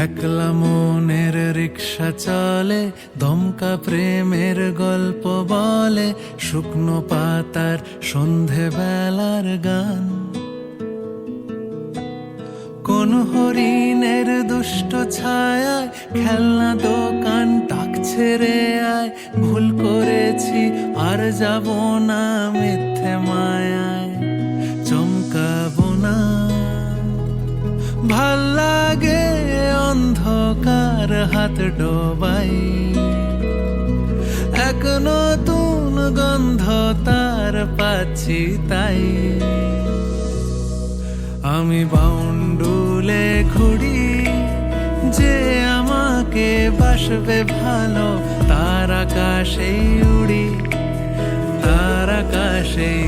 একলা মনের রিক্সা চলে, দমকা প্রেমের গল্প বলে, শুকনো পাতার সন্ধে বেলার গান। কোন হরিণের দুষ্ট ছায়ায় খেলনা দোকান ডাকছে রে আয়, ভুল করেছি আর যাব না মিথ্যে মায়ায়, চমকাবো না। ভাল লাগে অন্ধকার হাত ডোবাই, এক নতুন গন্ধ তার পাচ্ছি তাই। আমি বাউন্ডুলে ঘুরি, যে আমাকে বাসবে ভালো, তার আকাশেই উড়ি, তার আকাশেই